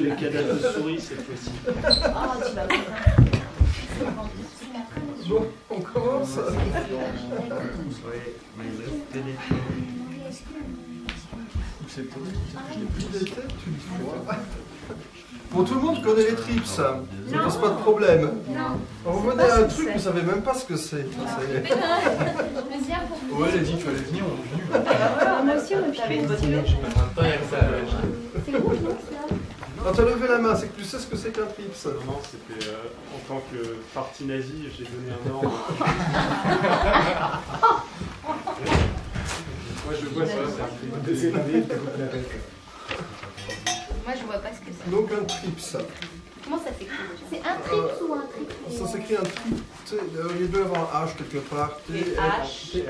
Le cadavre de souris cette fois-ci. Bon, on commence. Bon, tout le monde connaît les trips, ça ne pose pas de problème. On revenait à un truc, vous ne savez même pas ce que c'est. Ouais, elle a dit qu'il fallait venir, on est venu. Moi aussi, on a C'est gros, non, Quand tu as levé la main, c'est que tu sais ce que c'est qu'un trips. Non, c'était en tant que parti nazi, j'ai donné un ordre. Moi je vois ça, c'est un trips. Moi, je vois pas ce que c'est. Donc un trips. Comment ça s'écrit déjà? C'est un trips ou un trips? Ça s'écrit un trip. Il doit y avoir un H quelque part. T-H-F-I-P-S.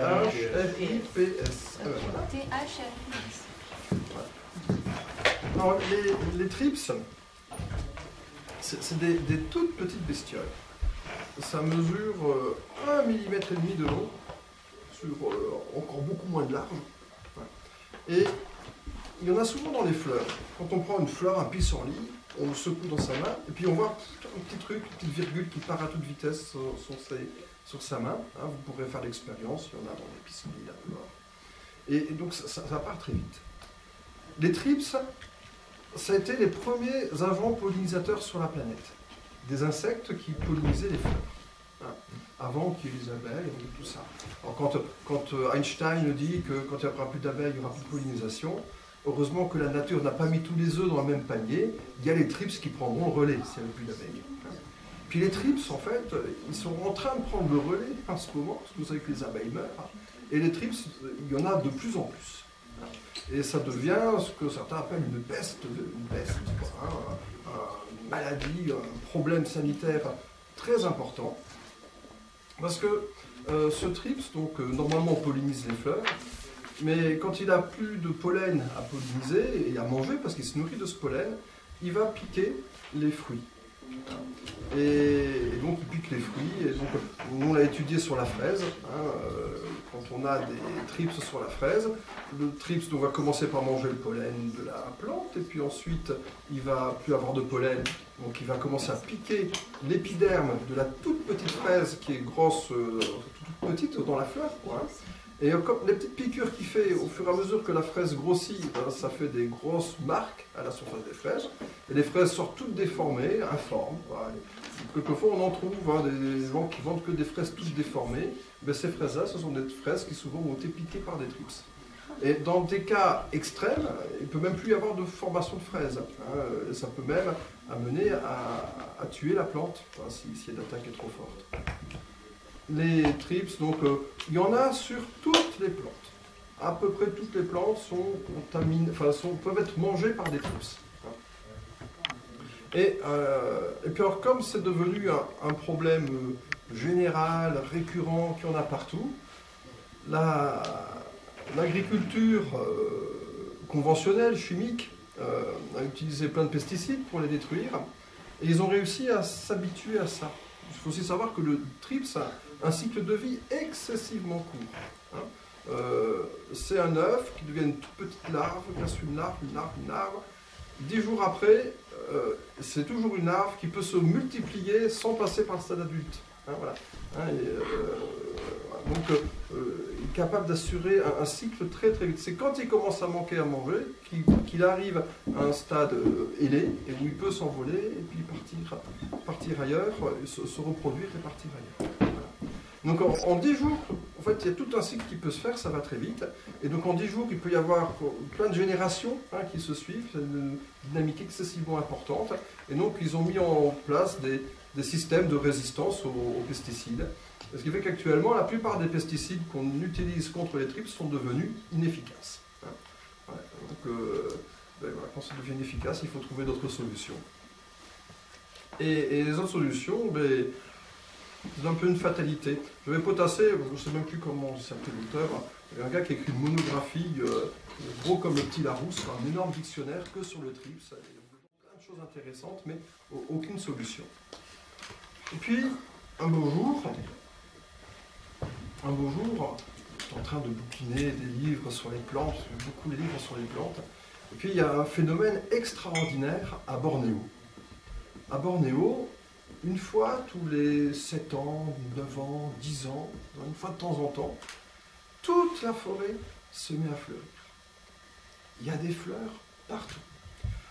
T-H-F-I-P-S. Alors, les trips, c'est des toutes petites bestioles. Ça mesure 1,5 mm de long, sur encore beaucoup moins de large. Et il y en a souvent dans les fleurs. Quand on prend une fleur, un pissenlit, on le secoue dans sa main, et puis on voit un petit truc, une petite virgule qui part à toute vitesse sur sa main. Hein, vous pourrez faire l'expérience, il y en a dans les pissenlits là dehors. Et donc ça part très vite. Les trips, ça a été les premiers agents pollinisateurs sur la planète. Des insectes qui pollinisaient les fleurs. Hein, avant qu'il y ait les abeilles et tout ça. Alors quand Einstein dit que quand il n'y aura plus d'abeilles, il n'y aura plus de pollinisation, heureusement que la nature n'a pas mis tous les œufs dans le même panier, il y a les trips qui prendront le relais s'il n'y a plus d'abeilles. Puis les trips, en fait, ils sont en train de prendre le relais en ce moment, parce que vous savez que les abeilles meurent, et les trips, il y en a de plus en plus. Et ça devient ce que certains appellent une peste, une maladie, un problème sanitaire très important. Parce que ce trips, donc, normalement pollinise les fleurs, mais quand il n'a plus de pollen à polliniser et à manger, parce qu'il se nourrit de ce pollen, il va piquer les fruits. Et donc il pique les fruits, et donc on l'a étudié sur la fraise, hein, quand on a des trips sur la fraise, le trips donc, va commencer par manger le pollen de la plante, et puis ensuite il va plus avoir de pollen, donc il va commencer à piquer l'épiderme de la toute petite fraise qui est grosse, toute petite dans la fleur, quoi, hein. Et comme les petites piqûres qu'il fait au fur et à mesure que la fraise grossit, ça fait des grosses marques à la surface des fraises. Et les fraises sortent toutes déformées, informes. Voilà. Quelquefois on en trouve des gens qui vendent que des fraises toutes déformées. Mais ces fraises-là, ce sont des fraises qui souvent ont été piquées par des trips. Et dans des cas extrêmes, il ne peut même plus y avoir de formation de fraises. Hein. Ça peut même amener à tuer la plante, hein, si l'attaque est trop forte. Les trips, donc il y en a sur toutes les plantes. À peu près toutes les plantes sont contaminées, peuvent être mangées par des trips. Et puis alors, comme c'est devenu un problème général, récurrent, qu'il y en a partout, l'agriculture conventionnelle, chimique, a utilisé plein de pesticides pour les détruire, et ils ont réussi à s'habituer à ça. Il faut aussi savoir que le trips a un cycle de vie excessivement court. Hein. C'est un œuf qui devient une toute petite larve, qui reste une larve. 10 jours après, c'est toujours une larve qui peut se multiplier sans passer par le stade adulte. Hein, voilà. Hein, donc, il est capable d'assurer un cycle très très vite. C'est quand il commence à manquer à manger qu'il arrive à un stade ailé, et où il peut s'envoler et puis partir ailleurs, se reproduire et partir ailleurs. Voilà. Donc en 10 jours, en fait, il y a tout un cycle qui peut se faire, ça va très vite. Et donc en 10 jours, il peut y avoir plein de générations qui se suivent, c'est une dynamique excessivement importante. Et donc ils ont mis en place des systèmes de résistance aux pesticides. Ce qui fait qu'actuellement, la plupart des pesticides qu'on utilise contre les trips sont devenus inefficaces. Voilà. Donc voilà, quand ça devient inefficace, il faut trouver d'autres solutions. Et les autres solutions, c'est un peu une fatalité. Je vais potasser, je ne sais même plus comment s'appelle l'auteur, il y a un gars qui a écrit une monographie, gros comme le petit Larousse, un énorme dictionnaire que sur le trips. Il y a plein de choses intéressantes, mais aucune solution. Et puis, un beau jour, j'étais en train de bouquiner des livres sur les plantes, beaucoup de livres sur les plantes. Et puis il y a un phénomène extraordinaire à Bornéo. À Bornéo, une fois tous les 7 ans, 9 ans, 10 ans, une fois de temps en temps, toute la forêt se met à fleurir. Il y a des fleurs partout.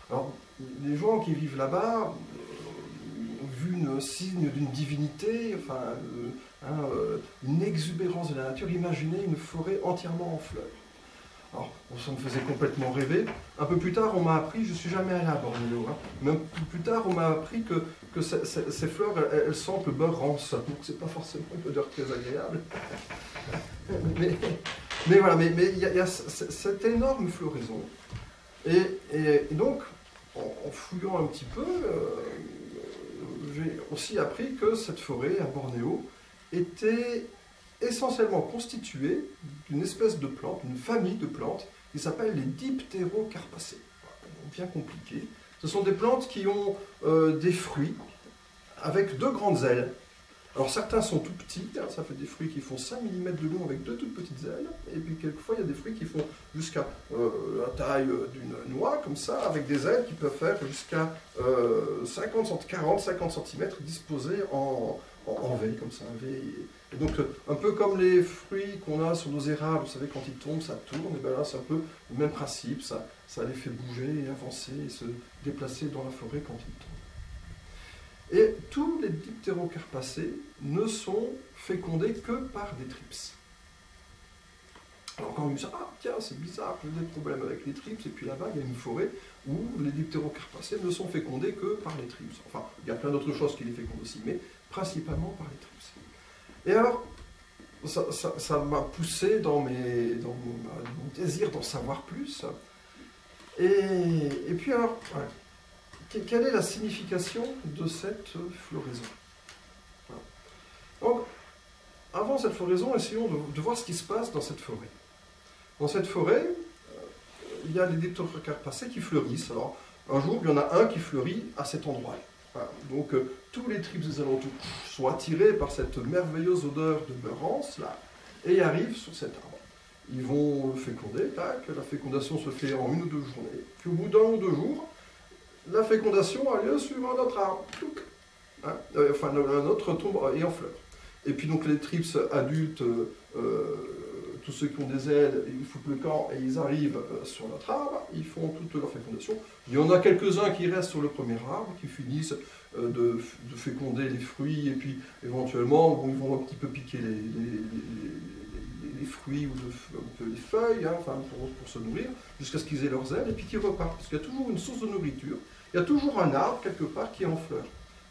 Alors, les gens qui vivent là-bas ont vu un signe d'une divinité, enfin, une exubérance de la nature. Imaginez une forêt entièrement en fleurs. Alors, ça me faisait complètement rêver. Un peu plus tard, on m'a appris, je ne suis jamais allé à Bornéo, mais un peu plus tard, on m'a appris que ces fleurs, elles sentent le beurre rance, donc c'est pas forcément une odeur très agréable. Mais voilà, mais il y a cette énorme floraison. Et donc, en fouillant un petit peu, j'ai aussi appris que cette forêt à Bornéo était essentiellement constituée d'une espèce de plante, d'une famille de plantes qui s'appelle les Dipterocarpacées. Bien compliqué. Ce sont des plantes qui ont des fruits avec 2 grandes ailes. Alors certains sont tout petits, ça fait des fruits qui font 5 mm de long avec 2 toutes petites ailes, et puis quelquefois il y a des fruits qui font jusqu'à la taille d'une noix, comme ça, avec des ailes qui peuvent faire jusqu'à 40-50 cm disposées en V, comme ça, un V. Et donc un peu comme les fruits qu'on a sur nos érables, vous savez, quand ils tombent, ça tourne, et bien là c'est un peu le même principe, ça les fait bouger, avancer, et se déplacer dans la forêt quand ils tombent. Et tous les Dipterocarpacées ne sont fécondés que par des thrips. Alors quand on dit ça, ah tiens, c'est bizarre, j'ai des problèmes avec les thrips, et puis là-bas, il y a une forêt où les Dipterocarpacées ne sont fécondés que par les thrips. Enfin, il y a plein d'autres choses qui les fécondent aussi, mais principalement par les thrips. Et alors, ça m'a poussé dans mon désir d'en savoir plus. Et puis alors, ouais. Quelle est la signification de cette floraison? Voilà. Donc, avant cette floraison, essayons de voir ce qui se passe dans cette forêt. Dans cette forêt, il y a les Dipterocarpacées qui fleurissent. Alors, un jour, il y en a un qui fleurit à cet endroit-là. Voilà. Donc, tous les thrips des alentours sont attirés par cette merveilleuse odeur de beurre rance, là, et arrivent sur cet arbre. Ils vont féconder, tac, la fécondation se fait en 1 ou 2 journées. Puis au bout d'1 ou 2 jours, la fécondation a lieu sur un autre arbre. Enfin, un autre tombe et en fleur. Et puis donc les thrips adultes, tous ceux qui ont des ailes, ils foutent le camp et ils arrivent sur notre arbre, ils font toute leur fécondation. Il y en a quelques-uns qui restent sur le premier arbre, qui finissent de féconder les fruits, et puis éventuellement, bon, ils vont un petit peu piquer les fruits ou les feuilles, enfin, pour se nourrir, jusqu'à ce qu'ils aient leurs ailes, et puis qu'ils repartent. Parce qu'il y a toujours une source de nourriture, il y a toujours un arbre quelque part qui est en fleurs.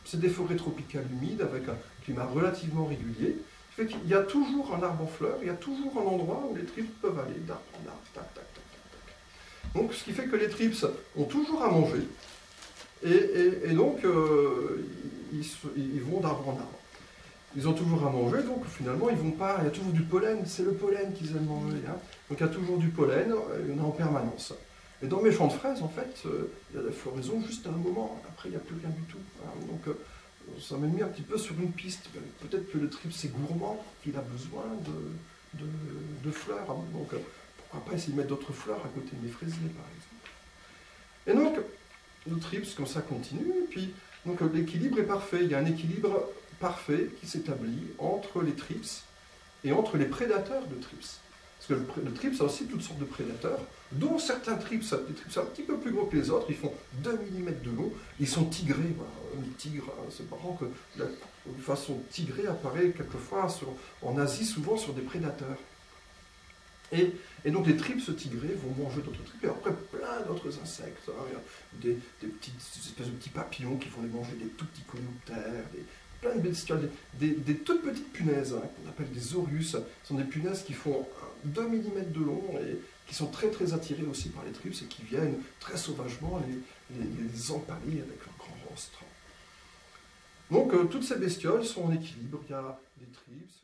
C'est des forêts tropicales humides avec un climat relativement régulier. Ça fait qu'il y a toujours un arbre en fleurs, il y a toujours un endroit où les thrips peuvent aller d'arbre en arbre, tac, tac, tac, tac, tac. Donc ce qui fait que les thrips ont toujours à manger, et donc ils vont d'arbre en arbre. Ils ont toujours à manger, donc finalement ils vont pas, il y a toujours du pollen, c'est le pollen qu'ils aiment manger. Donc il y a toujours du pollen, il y en a en permanence. Et dans mes champs de fraises, en fait, il y a la floraison juste à un moment, après il n'y a plus rien du tout. Donc ça m'a mis un petit peu sur une piste. Peut-être que le thrips c'est gourmand, qu'il a besoin de fleurs. Donc pourquoi pas essayer de mettre d'autres fleurs à côté de mes fraisiers, par exemple. Et donc, le thrips, comme ça, continue, et puis donc l'équilibre est parfait. Il y a un équilibre parfait qui s'établit entre les thrips et entre les prédateurs de thrips. Parce que le thrips a aussi toutes sortes de prédateurs, dont certains thrips, des thrips un petit peu plus gros que les autres, ils font 2 mm de long, ils sont tigrés. Voilà. Le tigre, c'est marrant que la façon tigrée apparaît quelquefois en Asie, souvent sur des prédateurs. Et donc les thrips tigrés vont manger d'autres thrips, et après plein d'autres insectes, des petites espèces de petits papillons qui vont les manger, des tout petits coléoptères, plein de bestioles, des toutes petites punaises, qu'on appelle des aureus. Ce sont des punaises qui font 2 mm de long et qui sont très très attirées aussi par les thrips et qui viennent très sauvagement les empaler avec leur grand rostre. Donc toutes ces bestioles sont en équilibre. Il y a des thrips,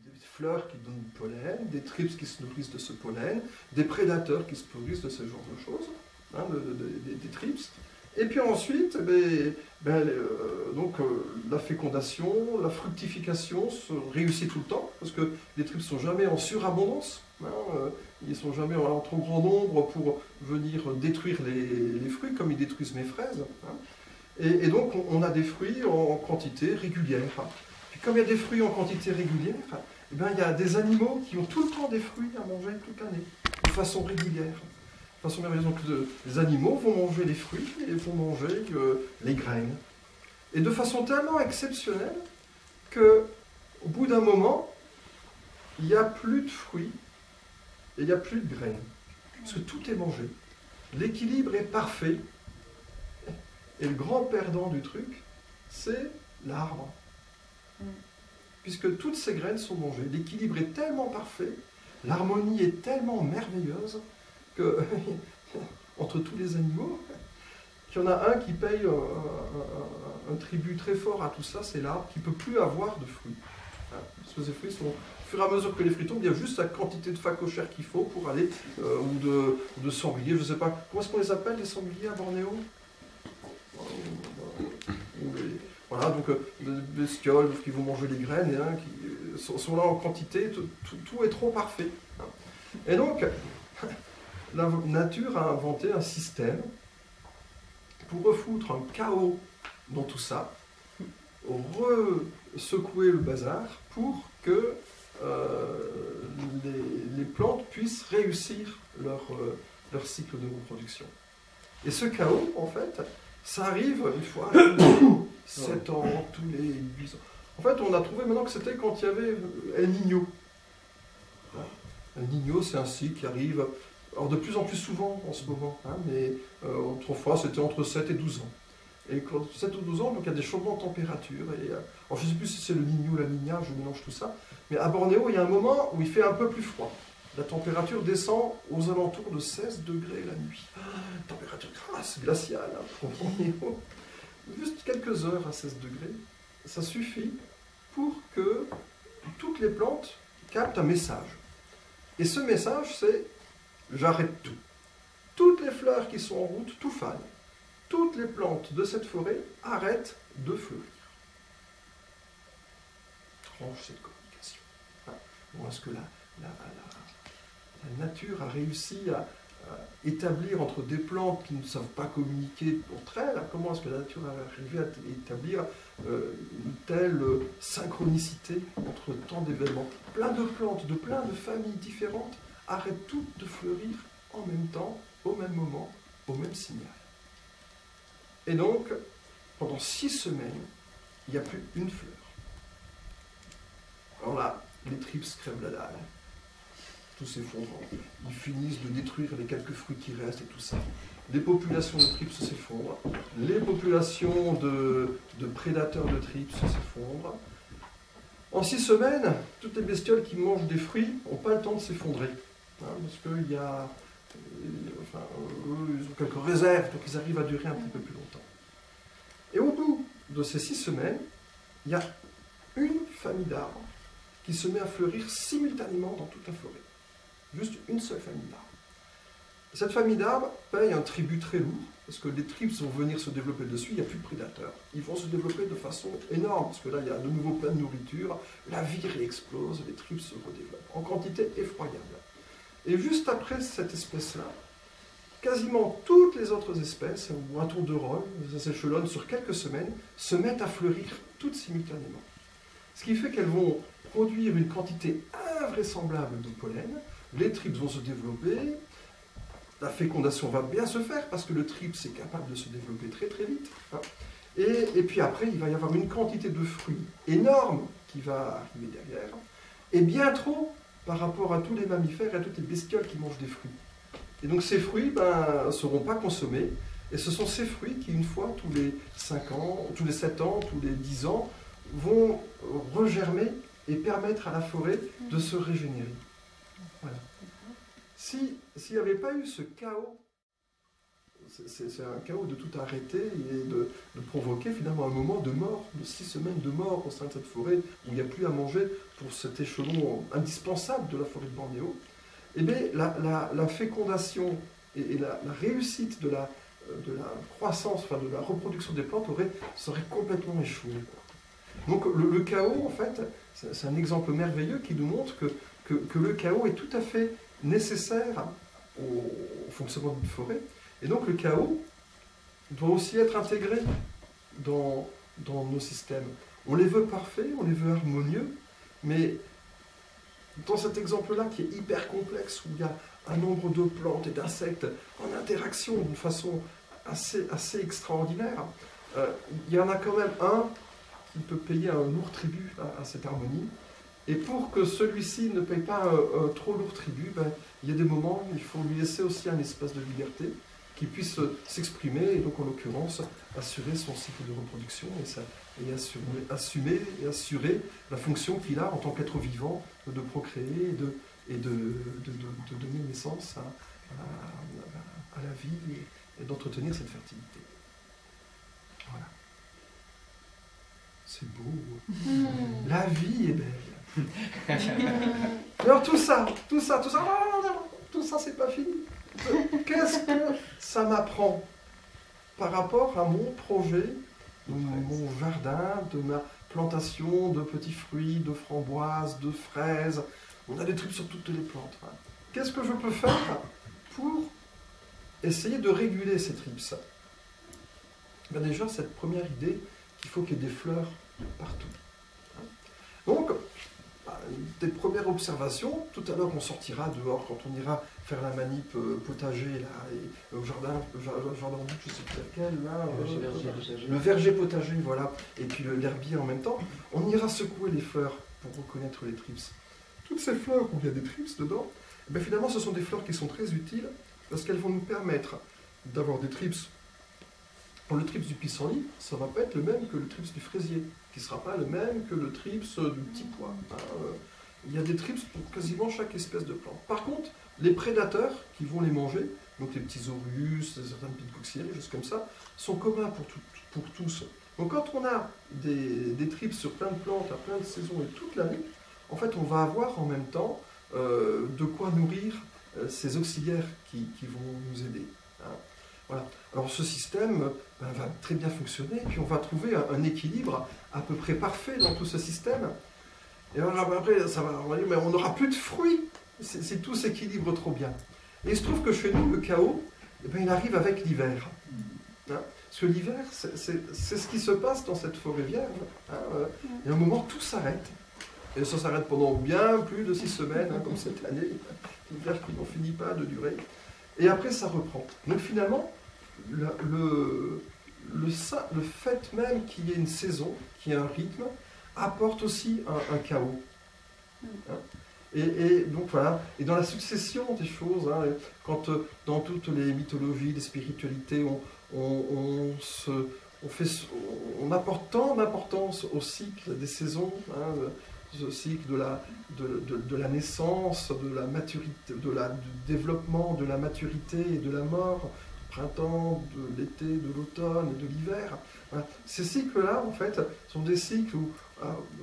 des fleurs qui donnent du pollen, des thrips qui se nourrissent de ce pollen, des prédateurs qui se nourrissent de ce genre de choses, des thrips. Et puis ensuite, la fécondation, la fructification se réussit tout le temps, parce que les tripes ne sont jamais en surabondance, ils ne sont jamais en trop grand nombre pour venir détruire les fruits, comme ils détruisent mes fraises. Et donc on a des fruits en quantité régulière. Puis comme il y a des fruits en quantité régulière, il y a des animaux qui ont tout le temps des fruits à manger toute l'année, de façon régulière. De façon merveilleuse. Donc les animaux vont manger les fruits et vont manger les graines. Et de façon tellement exceptionnelle qu'au bout d'un moment, il n'y a plus de fruits et il n'y a plus de graines. Parce que tout est mangé. L'équilibre est parfait. Et le grand perdant du truc, c'est l'arbre. Puisque toutes ces graines sont mangées. L'équilibre est tellement parfait, l'harmonie est tellement merveilleuse que, entre tous les animaux, qu'il y en a un qui paye un tribut très fort à tout ça, c'est l'arbre qui ne peut plus avoir de fruits. Parce que ces fruits sont, au fur et à mesure que les fruits tombent, il y a juste la quantité de phacochères qu'il faut pour aller, ou de sangliers, je ne sais pas, comment est-ce qu'on les appelle, les sangliers à Bornéo? Voilà, donc des bestioles qui vont manger les graines qui sont là en quantité, tout est trop parfait. Et donc, la nature a inventé un système pour refoutre un chaos dans tout ça, secouer le bazar pour que les plantes puissent réussir leur cycle de reproduction. Et ce chaos, en fait, ça arrive une fois 7 ans, tous les 8 ans. En fait, on a trouvé maintenant que c'était quand il y avait El Niño. El Niño, c'est un cycle qui arrive alors de plus en plus souvent en ce moment, mais autrefois c'était entre 7 et 12 ans. Et quand 7 ou 12 ans, donc il y a des changements de température. Alors je ne sais plus si c'est le Niño ou la Niña, je mélange tout ça. Mais à Bornéo, il y a un moment où il fait un peu plus froid. La température descend aux alentours de 16 degrés la nuit. Température grasse, glaciale, pour Bornéo. Juste quelques heures à 16 degrés, ça suffit pour que toutes les plantes captent un message. Et ce message, c'est « j'arrête tout ». Toutes les fleurs qui sont en route, tout fanent. Toutes les plantes de cette forêt arrêtent de fleurir. Étrange cette communication. Comment est-ce que la nature a réussi à établir entre des plantes qui ne savent pas communiquer entre elles, comment est-ce que la nature a arrivé à établir une telle synchronicité entre tant d'événements? Plein de plantes, de plein de familles différentes arrêtent toutes de fleurir en même temps, au même moment, au même signal. Et donc, pendant 6 semaines, il n'y a plus une fleur. Alors là, les tripes crèvent la dalle. Tout s'effondre. Ils finissent de détruire les quelques fruits qui restent et tout ça. Les populations de tripes s'effondrent. Les populations de prédateurs de tripes s'effondrent. En 6 semaines, toutes les bestioles qui mangent des fruits n'ont pas le temps de s'effondrer. Parce qu'il y a... ils ont quelques réserves, donc ils arrivent à durer un petit peu plus longtemps. Et au bout de ces 6 semaines, il y a une famille d'arbres qui se met à fleurir simultanément dans toute la forêt. Juste une seule famille d'arbres. Cette famille d'arbres paye un tribut très lourd, parce que les tripes vont venir se développer dessus, il n'y a plus de prédateurs. Ils vont se développer de façon énorme, parce que là, il y a de nouveau plein de nourriture, la vie réexplose, les tripes se redéveloppent, en quantité effroyable. Et juste après cette espèce-là, quasiment toutes les autres espèces, ou un tour de rôle, ça s'échelonne sur quelques semaines, se mettent à fleurir toutes simultanément. Ce qui fait qu'elles vont produire une quantité invraisemblable de pollen, les tripes vont se développer, la fécondation va bien se faire parce que le tripe est capable de se développer très très vite. Et puis après, il va y avoir une quantité de fruits énorme qui va arriver derrière, et bien trop par rapport à tous les mammifères et à toutes les bestioles qui mangent des fruits. Et donc ces fruits ne seront pas consommés, et ce sont ces fruits qui, une fois tous les 5 ans, tous les 7 ans, tous les 10 ans, vont regermer et permettre à la forêt de se régénérer. Voilà. S'il n'y avait pas eu ce chaos, c'est un chaos de tout arrêter et de provoquer finalement un moment de mort, de 6 semaines de mort au sein de cette forêt où il n'y a plus à manger pour cet échelon indispensable de la forêt de Bornéo, eh bien la fécondation et la réussite de croissance, enfin de la reproduction des plantes serait complètement échoué. Donc le chaos, en fait, c'est un exemple merveilleux qui nous montre que le chaos est tout à fait nécessaire au fonctionnement d'une forêt. Et donc le chaos doit aussi être intégré dans nos systèmes. On les veut parfaits, on les veut harmonieux, mais dans cet exemple-là qui est hyper complexe, où il y a un nombre de plantes et d'insectes en interaction d'une façon assez extraordinaire, il y en a quand même un qui peut payer un lourd tribut à cette harmonie. Et pour que celui-ci ne paye pas un trop lourd tribut, il y a des moments où il faut lui laisser aussi un espace de liberté, qui puisse s'exprimer, et donc en l'occurrence assurer son cycle de reproduction et assurer la fonction qu'il a en tant qu'être vivant de procréer et de donner naissance à la vie et d'entretenir cette fertilité. Voilà. C'est beau. La vie est belle. Alors tout ça, c'est pas fini. Qu'est-ce que ça m'apprend par rapport à mon projet, mon jardin, de ma plantation de petits fruits, de framboises, de fraises? On a des trucs sur toutes les plantes. Qu'est-ce que je peux faire pour essayer de réguler ces trips? Déjà, cette première idée, qu'il faut qu'il y ait des fleurs partout. Donc, des premières observations, tout à l'heure on sortira dehors quand on ira faire la manip potager là, et au jardin je ne sais plus lequel, là, le verger potager, voilà, et puis l'herbier en même temps, on ira secouer les fleurs pour reconnaître les trips. Toutes ces fleurs où il y a des trips dedans, finalement ce sont des fleurs qui sont très utiles parce qu'elles vont nous permettre d'avoir des trips. Pour le trips du pissenlit, ça ne va pas être le même que le trips du fraisier, qui ne sera pas le même que le trips du petit pois. Il y a des trips pour quasiment chaque espèce de plante. Par contre, les prédateurs qui vont les manger, donc les petits orus, certaines petites coccinelles, des choses comme ça, sont communs pour tous. Donc quand on a des trips sur plein de plantes, à plein de saisons et toute l'année, en fait on va avoir en même temps de quoi nourrir ces auxiliaires qui vont nous aider. Voilà. Alors ce système va très bien fonctionner, puis on va trouver un équilibre à peu près parfait dans tout ce système. Et alors après, on va dire, mais on n'aura plus de fruits si tout s'équilibre trop bien. Et il se trouve que chez nous, le chaos, il arrive avec l'hiver. Parce que l'hiver, c'est ce qui se passe dans cette forêt vierge. Et à un moment, tout s'arrête. Et ça s'arrête pendant bien plus de 6 semaines, comme cette année, l'hiver qui n'en finit pas de durer. Et après, ça reprend. Donc finalement, le fait même qu'il y ait une saison, qu'il y ait un rythme, apporte aussi un chaos. Et donc voilà, et dans la succession des choses, quand dans toutes les mythologies, les spiritualités, on apporte tant d'importance au cycle des saisons, ce cycle de la naissance, de la maturité, du développement, de la maturité et de la mort, du printemps, de l'été, de l'automne et de l'hiver. Voilà. Ces cycles-là, en fait, sont des cycles où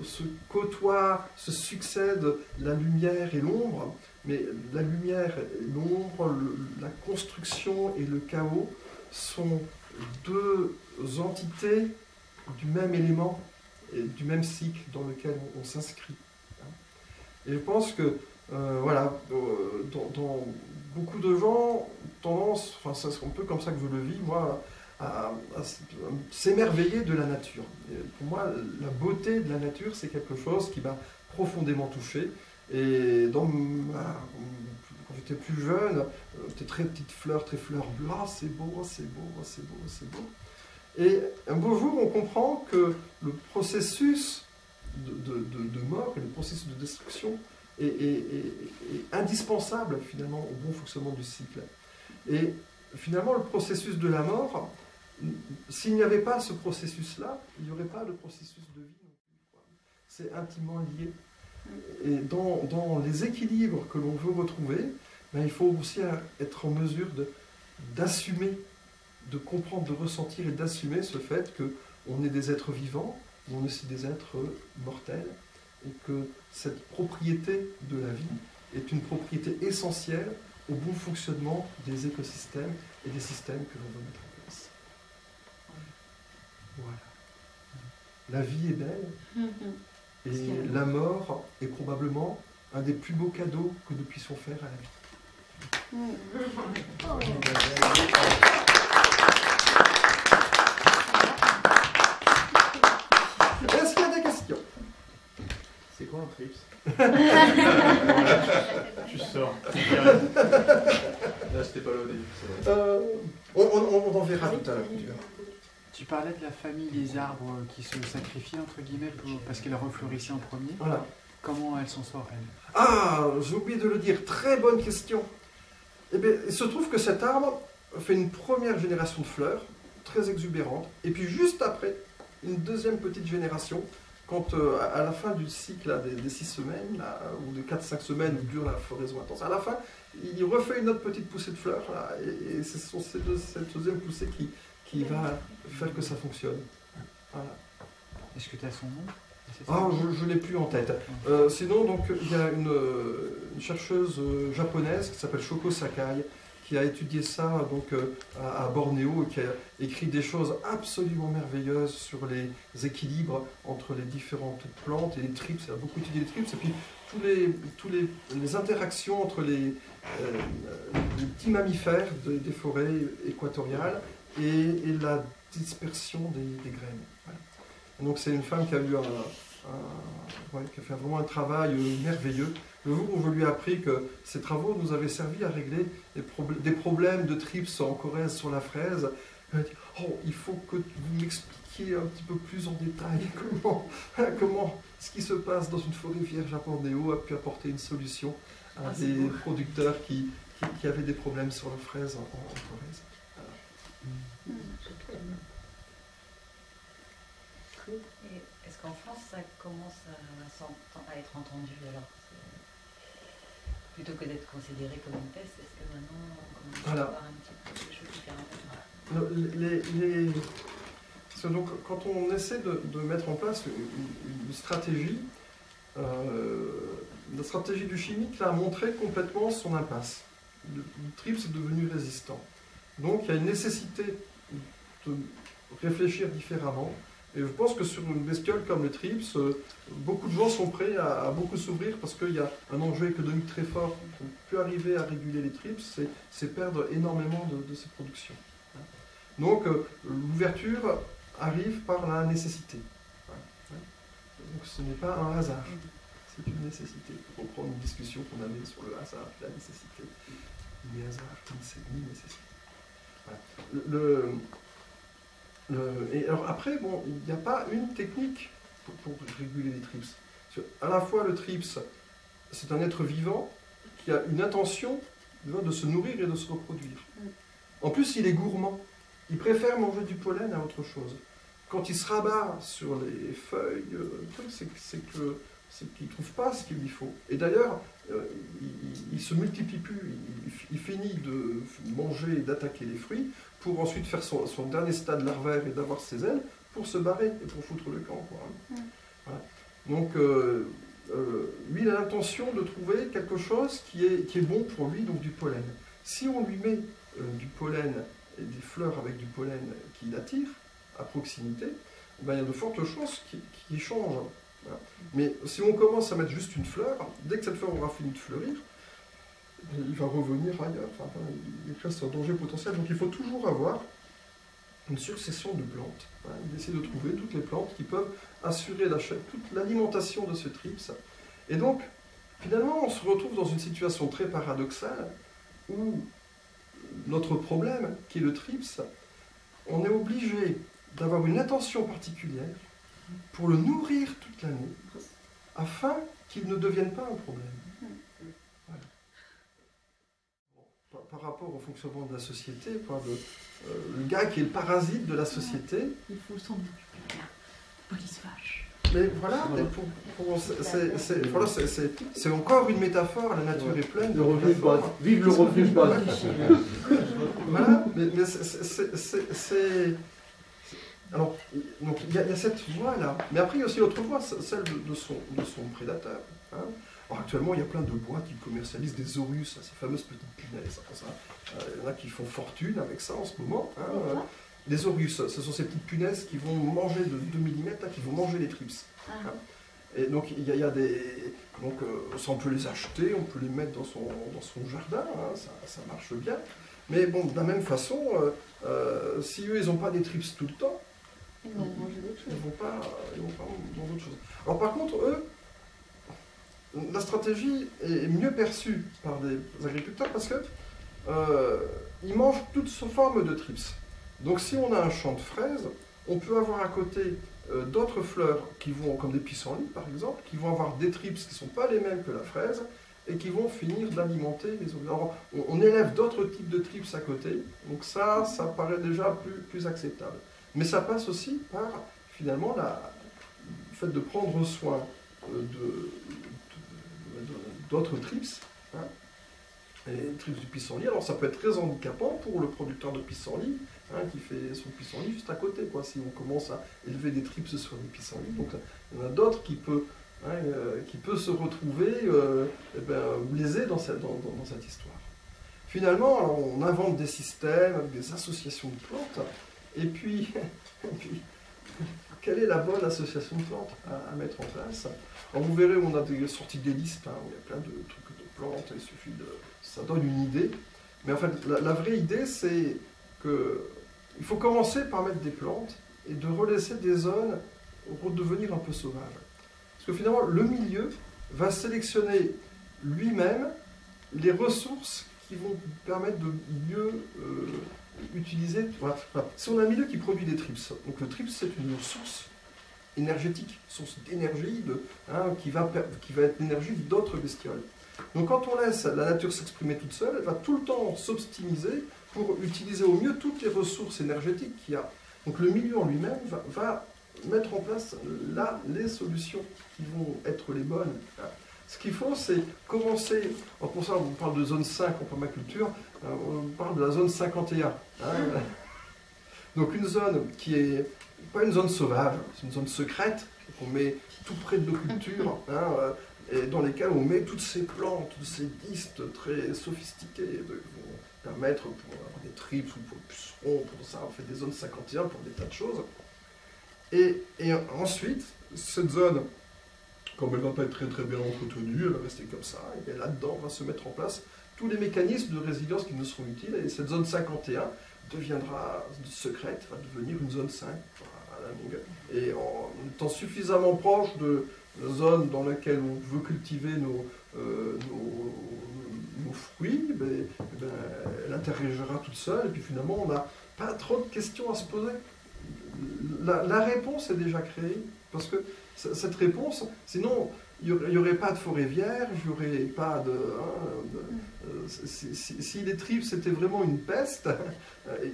se côtoient, se succèdent la lumière et l'ombre, mais la lumière et l'ombre, la construction et le chaos sont deux entités du même élément et du même cycle dans lequel on s'inscrit. Et je pense que, dans beaucoup de gens ont tendance, c'est un peu comme ça que je le vis, moi, à s'émerveiller de la nature. Et pour moi, la beauté de la nature, c'est quelque chose qui m'a profondément touché. Et quand j'étais plus jeune, c'était très petites fleurs, très fleurs bleues, c'est beau, c'est beau, c'est beau, c'est beau. Et un beau jour, on comprend que le processus de mort et le processus de destruction est indispensable finalement au bon fonctionnement du cycle. Et finalement, le processus de la mort, s'il n'y avait pas ce processus-là, il n'y aurait pas de processus de vie non plus. C'est intimement lié. Et dans les équilibres que l'on veut retrouver, il faut aussi être en mesure d'assumer, de comprendre, de ressentir et d'assumer ce fait qu'on est des êtres vivants, mais on est aussi des êtres mortels, et que cette propriété de la vie est une propriété essentielle au bon fonctionnement des écosystèmes et des systèmes que l'on veut mettre en place. Voilà. La vie est belle, et la mort est probablement un des plus beaux cadeaux que nous puissions faire à la vie. Est-ce qu'il y a des questions? C'est quoi un trips? Tu sors. Là, c'était pas là au début. On en verra tout à l'heure. Tu parlais de la famille des arbres qui se sacrifient, entre guillemets, parce qu'elle refleurissait en premier. Voilà. Comment elle s'en sort, elle? Ah, j'ai oublié de le dire. Très bonne question. Eh bien, il se trouve que cet arbre fait une première génération de fleurs, très exubérante, et puis juste après, une deuxième petite génération, quand à la fin du cycle là, des 6 semaines, là, ou de 4-5 semaines où dure la floraison intense, à la fin, il refait une autre petite poussée de fleurs, là, et ce sont cette deuxième poussée qui va faire que ça fonctionne. Voilà. Est-ce que tu as son nom? Ah, je ne l'ai plus en tête. Sinon, donc, il y a une chercheuse japonaise qui s'appelle Shoko Sakai, qui a étudié ça donc, à Bornéo et qui a écrit des choses absolument merveilleuses sur les équilibres entre les différentes plantes et les trips. Elle a beaucoup étudié les trips et puis toutes les interactions entre les petits mammifères des forêts équatoriales et la dispersion des graines. Voilà. Donc c'est une femme qui a eu qui a fait vraiment un travail merveilleux. Le jour où je lui ai appris que ces travaux nous avaient servi à régler des problèmes de trips en Corrèze sur la fraise, elle m'a dit « Oh, il faut que vous m'expliquiez un petit peu plus en détail comment ce qui se passe dans une forêt vierge à Bornéo a pu apporter une solution à des producteurs qui avaient des problèmes sur la fraise en Corrèze. » Est-ce qu'en France, ça commence à être entendu alors? Plutôt que d'être considéré comme une peste, est-ce que maintenant on commence à voir un petit peu les choses différemment? Donc, quand on essaie de mettre en place une stratégie, la stratégie du chimique a montré complètement son impasse. Le trips est devenu résistant. Donc il y a une nécessité de réfléchir différemment. Et je pense que sur une bestiole comme le trips, beaucoup de gens sont prêts à beaucoup s'ouvrir parce qu'il y a un enjeu économique très fort. On peut arriver à réguler les trips, c'est perdre énormément de ces productions. Donc l'ouverture arrive par la nécessité. Donc ce n'est pas un hasard, c'est une nécessité. Pour reprendre une discussion qu'on avait sur le hasard, la nécessité. Ni hasard, ni nécessité. Voilà. Et alors après, bon, il n'y a pas une technique pour réguler les trips. À la fois le trips, c'est un être vivant qui a une intention de se nourrir et de se reproduire. En plus, il est gourmand. Il préfère manger du pollen à autre chose. Quand il se rabat sur les feuilles, le truc, c'est qu'il ne trouve pas ce qu'il lui faut. Et d'ailleurs, il se multiplie plus. Il finit de manger et d'attaquer les fruits pour ensuite faire son dernier stade larvaire et d'avoir ses ailes pour se barrer et pour foutre le camp. Quoi. Voilà. Donc, lui, il a l'intention de trouver quelque chose qui est bon pour lui, donc du pollen. Si on lui met du pollen et des fleurs avec du pollen qui l'attirent à proximité, ben, il y a de fortes chances qu'il change. Voilà. Mais si on commence à mettre juste une fleur, dès que cette fleur aura fini de fleurir, il va revenir ailleurs. Enfin, il est presque un danger potentiel. Donc il faut toujours avoir une succession de plantes. Voilà, d'essayer de trouver toutes les plantes qui peuvent assurer toute l'alimentation de ce trips. Et donc, finalement, on se retrouve dans une situation très paradoxale où notre problème, qui est le trips, on est obligé d'avoir une attention particulière pour le nourrir toute l'année, afin qu'il ne devienne pas un problème. Voilà. Bon, par rapport au fonctionnement de la société, le gars qui est le parasite de la société... Il faut s'en occuper. Police vache. Mais voilà, c'est encore une métaphore, la nature est pleine de métaphores. Vive le refuge basique. Voilà, mais c'est... Alors, donc, il y a cette voie-là, mais après il y a aussi l'autre voie, celle de son prédateur. Hein. Alors, actuellement, il y a plein de bois qui commercialisent des Horus, ces fameuses petites punaises. Il y en a qui font fortune avec ça en ce moment. Hein. Les Orius, ce sont ces petites punaises qui vont manger de 2 mm, qui vont manger les trips. Ah. Et donc, il y a des... Donc, ça, on peut les acheter, on peut les mettre dans son jardin, hein, ça marche bien. Mais bon, de la même façon, si eux, ils n'ont pas des trips tout le temps, Ils vont manger d'autres choses. ils vont pas dans d'autres choses. Alors, par contre, eux, la stratégie est mieux perçue par les agriculteurs parce que ils mangent toutes formes de trips. Donc, si on a un champ de fraises, on peut avoir à côté d'autres fleurs qui vont, comme des pissenlits par exemple, qui vont avoir des trips qui ne sont pas les mêmes que la fraise et qui vont finir d'alimenter les autres. Alors, on élève d'autres types de trips à côté, donc ça paraît déjà plus acceptable. Mais ça passe aussi par, finalement, le fait de prendre soin d'autres trips, hein, et trips du pissenlit. Alors ça peut être très handicapant pour le producteur de pissenlit, hein, qui fait son pissenlit juste à côté, quoi, si on commence à élever des trips sur des pissenlits. Donc il y en a d'autres qui peut se retrouver lésés dans cette histoire. Finalement, alors, on invente des systèmes avec des associations de plantes, et puis quelle est la bonne association de plantes à mettre en place? Alors, vous verrez, on a sorti des listes, hein, où il y a plein de trucs de plantes, il suffit ça donne une idée. Mais en fait, la vraie idée, c'est qu'il faut commencer par mettre des plantes et de relaisser des zones redevenir un peu sauvages. Parce que finalement, le milieu va sélectionner lui-même les ressources qui vont permettre de mieux utiliser. Voilà. Si on a un milieu qui produit des trips, donc le trips c'est une source énergétique, source d'énergie qui va être l'énergie d'autres bestioles. Donc quand on laisse la nature s'exprimer toute seule, elle va tout le temps s'optimiser pour utiliser au mieux toutes les ressources énergétiques qu'il y a. Donc le milieu en lui-même va mettre en place là les solutions qui vont être les bonnes. Ce qu'il faut, c'est commencer, pour ça on parle de zone 5 en permaculture, on parle de la zone 51. Donc une zone qui est pas une zone sauvage, c'est une zone secrète, qu'on met tout près de nos cultures, et dans lesquelles on met toutes ces plantes, toutes ces distes très sophistiquées qui vont permettre pour avoir des trips ou pour le puceron, pour ça, on fait des zones 51 pour des tas de choses. Et ensuite, cette zone, comme elle ne va pas être très très bien entretenue, elle va rester comme ça, et bien là-dedans va se mettre en place tous les mécanismes de résilience qui nous seront utiles, et cette zone 51 deviendra secrète, va devenir une zone 5 à la longue. Et en étant suffisamment proche de la zone dans laquelle on veut cultiver nos fruits, elle interagira toute seule, et puis finalement on n'a pas trop de questions à se poser. La réponse est déjà créée, parce que cette réponse, sinon il n'y aurait pas de forêt vierge, il n'y aurait pas de... si les trips c'était vraiment une peste,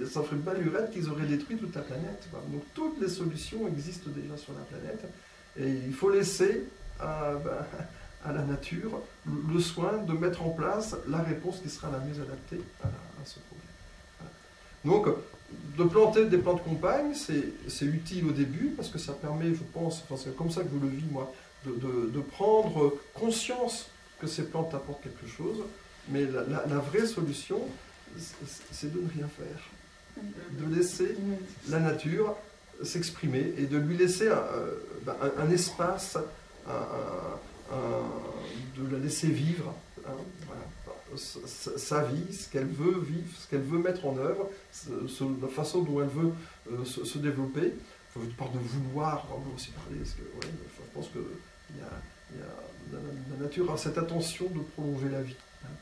ça ferait pas lurette qu'ils auraient détruit toute la planète. Donc toutes les solutions existent déjà sur la planète, et il faut laisser à la nature le soin de mettre en place la réponse qui sera la mieux adaptée à ce problème. Voilà. Donc, de planter des plantes compagnes, c'est utile au début, parce que ça permet, je pense, enfin, c'est comme ça que je le vis moi, de prendre conscience que ces plantes apportent quelque chose, mais la vraie solution, c'est de ne rien faire, de laisser la nature s'exprimer et de lui laisser un espace, de la laisser vivre, voilà, sa vie, ce qu'elle veut vivre, ce qu'elle veut mettre en œuvre, la façon dont elle veut se développer. Je parle de vouloir, on peut aussi parler, parce que je pense que la nature a cette attention de prolonger la vie.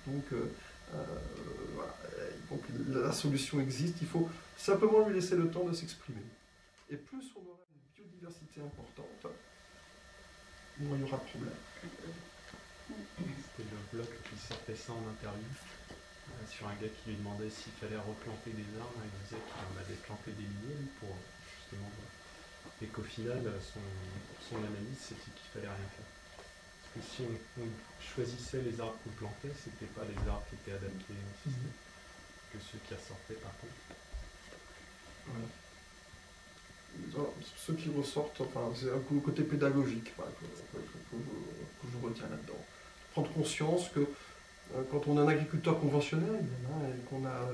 Donc, voilà. Donc la solution existe, il faut simplement lui laisser le temps de s'exprimer. Et plus on aura une biodiversité importante, moins il y aura de problème. C'était le blog qui sortait ça en interview, sur un gars qui lui demandait s'il fallait replanter des arbres. Il disait qu'il en avait planté des milliers pour justement... Et qu'au final, son analyse, c'était qu'il fallait rien faire. Parce que si on choisissait les arbres qu'on plantait, c'était pas les arbres qui étaient adaptés au système, que ceux qui ressortaient par contre. Voilà. Ce qui ressortent, enfin, c'est le côté pédagogique que je retiens là-dedans. Prendre conscience que quand on est un agriculteur conventionnel, et qu'on a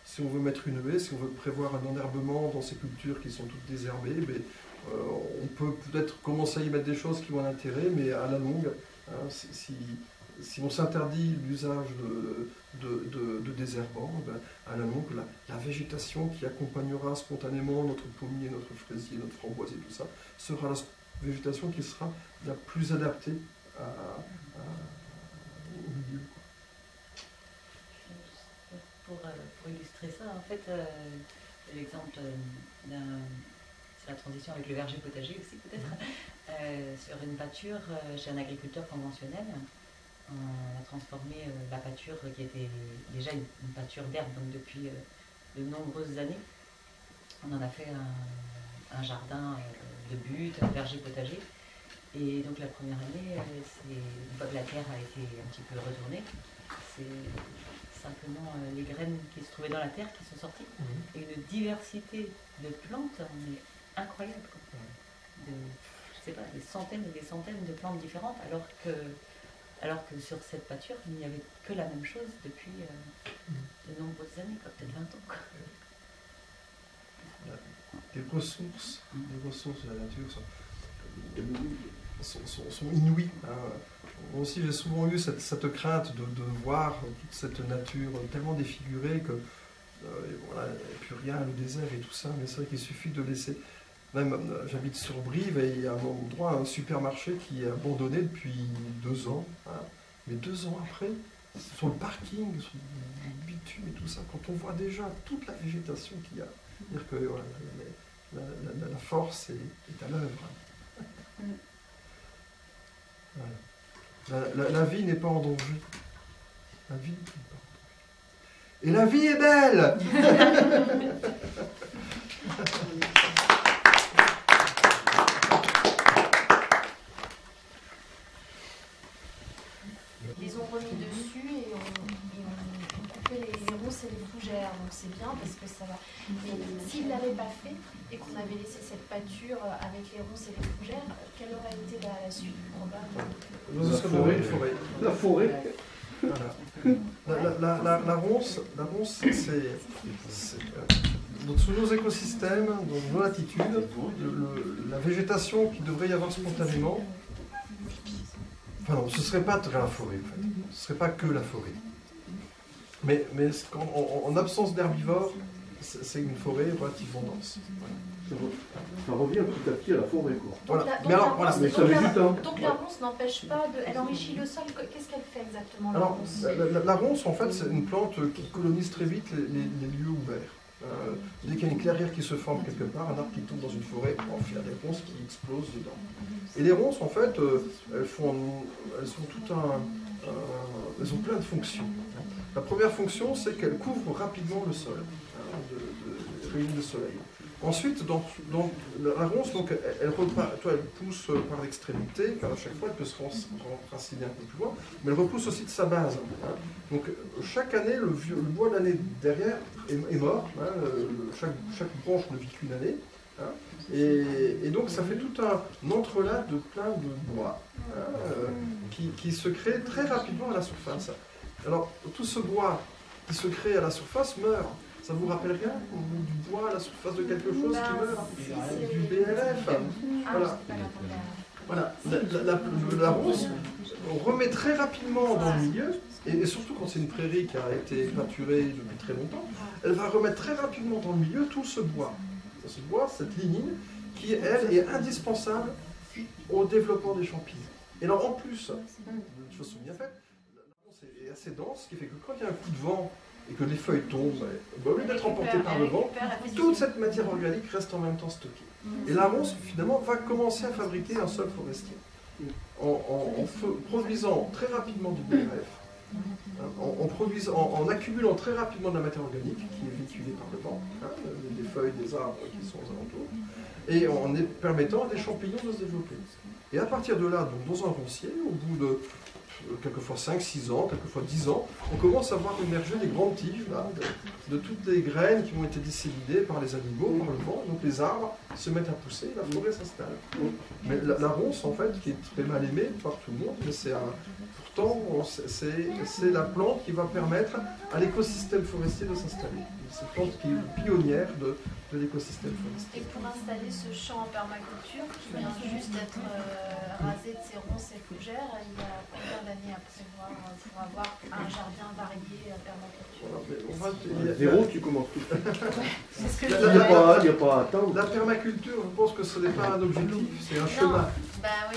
si on veut mettre une haie, si on veut prévoir un enherbement dans ces cultures qui sont toutes désherbées, on peut peut-être commencer à y mettre des choses qui ont un intérêt, mais à la longue, hein, si on s'interdit l'usage de désherbants, à la longue, la végétation qui accompagnera spontanément notre pommier, notre fraisier, notre framboisier, tout ça, sera la végétation qui sera la plus adaptée au milieu. Pour illustrer ça, en fait, l'exemple c'est la transition avec le verger potager aussi peut-être, sur une pâture chez un agriculteur conventionnel. On a transformé la pâture qui était déjà une pâture d'herbe, donc depuis de nombreuses années. On en a fait un jardin de butte, un verger potager. Et donc la première année, une fois que la terre a été un petit peu retournée, c'est simplement les graines qui se trouvaient dans la terre qui sont sorties. Et une diversité de plantes incroyable. Je sais pas, des centaines et des centaines de plantes différentes, alors que sur cette pâture, il n'y avait que la même chose depuis de nombreuses années, peut-être 20 ans. Les ressources de la nature sont inouïes. Moi aussi, j'ai souvent eu cette crainte de voir toute cette nature tellement défigurée que voilà, il n'y a plus rien, le désert et tout ça, mais c'est vrai qu'il suffit de laisser. Même, j'habite sur Brive et il y a un endroit, un supermarché qui est abandonné depuis 2 ans. Hein. Mais 2 ans après, sur le parking, sur le bitume et tout ça, quand on voit déjà toute la végétation qu'il y a, dire que voilà, la force est à l'œuvre. Voilà. La vie n'est pas en danger. La vie n'est pas en danger. Et la vie est belle. Ils ont remis dessus et on coupait les ronces et les fougères, donc c'est bien parce que ça va. Mais s'ils ne l'avaient pas fait et qu'on avait laissé cette pâture avec les ronces et les fougères, quelle aurait été la suite probable? Une forêt. La forêt. Voilà. La ronce, c'est dans tous nos écosystèmes, dans nos latitudes, la végétation qui devrait y avoir spontanément. Enfin non, ce ne serait pas la forêt en fait. Ce ne serait pas que la forêt. Mais en absence d'herbivores, c'est une forêt relativement dense. Voilà. Ça revient petit à petit à la forêt, quoi. Voilà. Donc la ronce n'empêche pas de... Elle enrichit le sol. Qu'est-ce qu'elle fait exactement, la ronce? La ronce, en fait, c'est une plante qui colonise très vite les lieux ouverts. Dès qu'il y a une clairière qui se forme quelque part, un arbre qui tombe dans une forêt, il y a des ronces qui explosent dedans. Et les ronces, en fait, elles ont plein de fonctions. La première fonction, c'est qu'elles couvrent rapidement le sol de rayons de soleil. Ensuite, la ronce, donc, elle pousse par l'extrémité, car à chaque fois, elle peut se raciner un peu plus loin, mais elle repousse aussi de sa base. Hein. Donc, chaque année, le bois de l'année derrière est mort. Hein, chaque branche ne vit qu'une année. Hein, et donc, ça fait tout un entrelac de plein de bois qui se crée très rapidement à la surface. Alors, tout ce bois qui se crée à la surface meurt. Ça vous rappelle rien? Du bois à la surface de quelque chose qui meurt? Du BLF. Voilà. La ronce, on remet très rapidement dans le milieu, et surtout quand c'est une prairie qui a été pâturée depuis très longtemps, elle va remettre très rapidement dans le milieu tout ce bois. Ce bois, cette lignine, qui, elle, est indispensable au développement des champignons. Et alors, en plus, de choses sont bien faites, la ronce est assez dense, ce qui fait que quand il y a un coup de vent, et que les feuilles tombent, au lieu d'être emportées par le vent, toute cette matière organique reste en même temps stockée. Et la ronce, finalement, va commencer à fabriquer un sol forestier. En produisant très rapidement du BRF, en accumulant très rapidement de la matière organique qui est véhiculée par le vent, des feuilles, des arbres qui sont aux alentours, et en permettant à des champignons de se développer. Et à partir de là, donc, dans un roncier, au bout de quelquefois 5-6 ans, quelquefois 10 ans, on commence à voir émerger des grandes tiges là, de toutes les graines qui ont été disséminées par les animaux, par le vent. Donc les arbres se mettent à pousser, la forêt s'installe. Mais la ronce, en fait, qui est très mal aimée par tout le monde, mais c'est pourtant, c'est la plante qui va permettre à l'écosystème forestier de s'installer. C'est une plante qui est pionnière de l'écosystème forestier. Et pour installer ce champ en permaculture qui vient juste d'être rasé de ses ronces et fougères, il y a combien d'années à prévoir pour avoir un jardin varié à permaculture? Voilà, Zéro, tu commences tout. C'est ce que Il je n'y disais. a pas à attendre. la permaculture, je pense que ce n'est pas un objectif, c'est un chemin. Bah oui.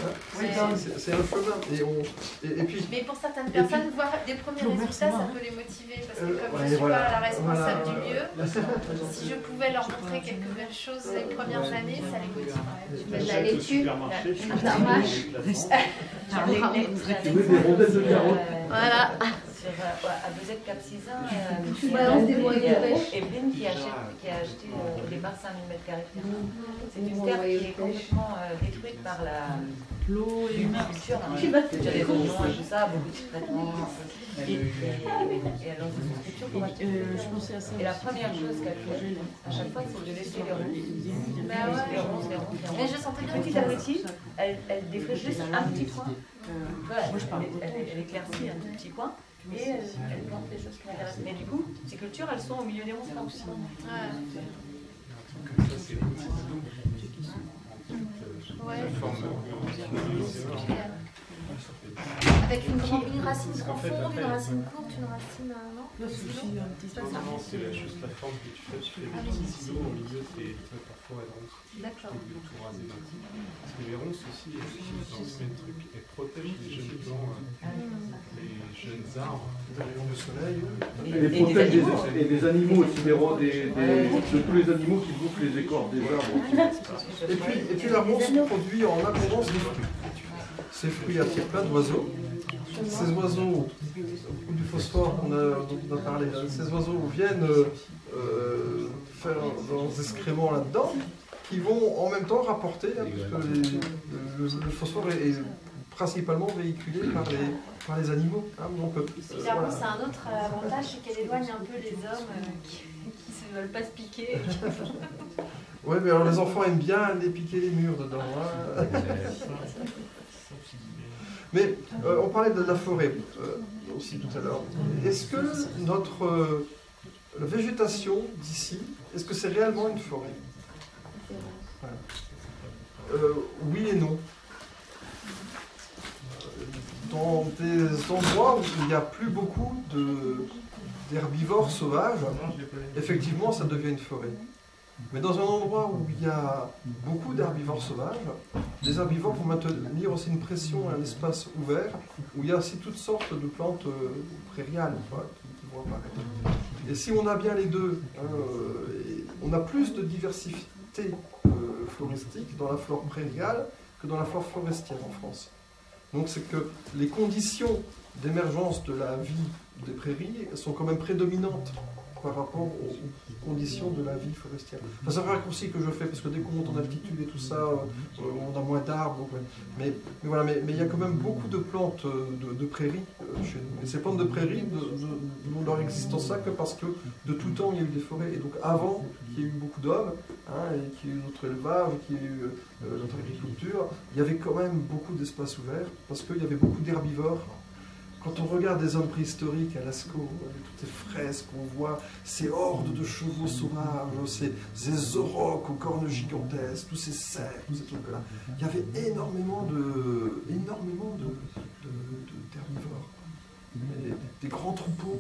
C'est un chemin. Et puis, Mais pour certaines personnes, voir des premiers résultats, ça peut les motiver. Parce que comme je ne suis pas la responsable du lieu, si je pouvais leur montrer quelques belles choses les premières années, ça les motiverait. La laitue, la marche. Tu mets des rondelles de carottes. Voilà. À Bezec-Cap-Sizun, balance des noix de pêche. Evelyne qui a acheté les bars 5000 m². C'est une terre qui est complètement détruite par l'eau et l'agriculture. Il y a des oignons et tout ça, beaucoup de traitements. Et elle lance des souscriptions pour acheter. je pensais à ça. Et la première chose qu'elle fait à chaque fois, c'est de laisser les ronces. Bah ouais. Mais je sentais bien Petit à petit, elle défriche juste un petit coin. Elle éclaircit un tout petit coin. Et elle plante les choses qui m'intéressent. Mais du coup, ces cultures, elles sont au milieu des ronces. Comme ça, c'est avec une racine profonde, une racine courte, une racine... non? Non, c'est juste la forme que tu fais. Tu fais des petits silos au milieu de ta forêt de ronces. D'accord. Au lieu de tout raser d'un coup. Parce que les ronces aussi, elles protègent les jeunes plants, les jeunes arbres. des rayons de soleil. Et les protègent et des animaux aussi, de tous les animaux qui bouffent les écorces des arbres. Et puis la ronce produit en abondance des fruits. Ces fruits attirent plein d'oiseaux. Ces oiseaux, du phosphore dont on a parlé, ces oiseaux viennent faire leurs excréments là-dedans, qui vont en même temps rapporter, puisque le phosphore est principalement véhiculé par les animaux. Donc, la ronce a un autre avantage, c'est qu'elle éloigne un peu les hommes qui ne veulent pas se piquer. Oui, mais alors les enfants aiment bien aller piquer les murs dedans. Mais on parlait de la forêt aussi tout à l'heure. Est-ce que notre végétation d'ici, est-ce que c'est réellement une forêt? Oui et non. Dans des endroits où il n'y a plus beaucoup d'herbivores sauvages, effectivement ça devient une forêt. Mais dans un endroit où il y a beaucoup d'herbivores sauvages, les herbivores vont maintenir aussi une pression et un espace ouvert, où il y a aussi toutes sortes de plantes prairiales qui vont apparaître. Et si on a bien les deux, on a plus de diversité floristique dans la flore prairiale que dans la flore forestière en France. Donc c'est que les conditions d'émergence de la vie des prairies sont quand même prédominantes par rapport aux conditions de la vie forestière. Enfin, c'est un raccourci que je fais, parce que dès qu'on monte en altitude et tout ça, on a moins d'arbres. Mais il y a quand même beaucoup de plantes de prairies chez nous. Et ces plantes de prairies n'ont leur existence là que parce que de tout temps, il y a eu des forêts. Et donc avant qu'il y ait eu beaucoup d'hommes, et qu'il y ait eu notre élevage, qu'il y ait eu notre agriculture, il y avait quand même beaucoup d'espaces ouverts, parce qu'il y avait beaucoup d'herbivores. Quand on regarde des hommes préhistoriques à Lascaux, avec toutes ces fresques, on voit ces hordes de chevaux sauvages, ces aurochs aux cornes gigantesques, tous ces cerfs, tous ces trucs-là. Il y avait énormément d'herbivores. Des grands troupeaux.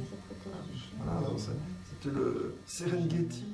Voilà, c'était le Serengeti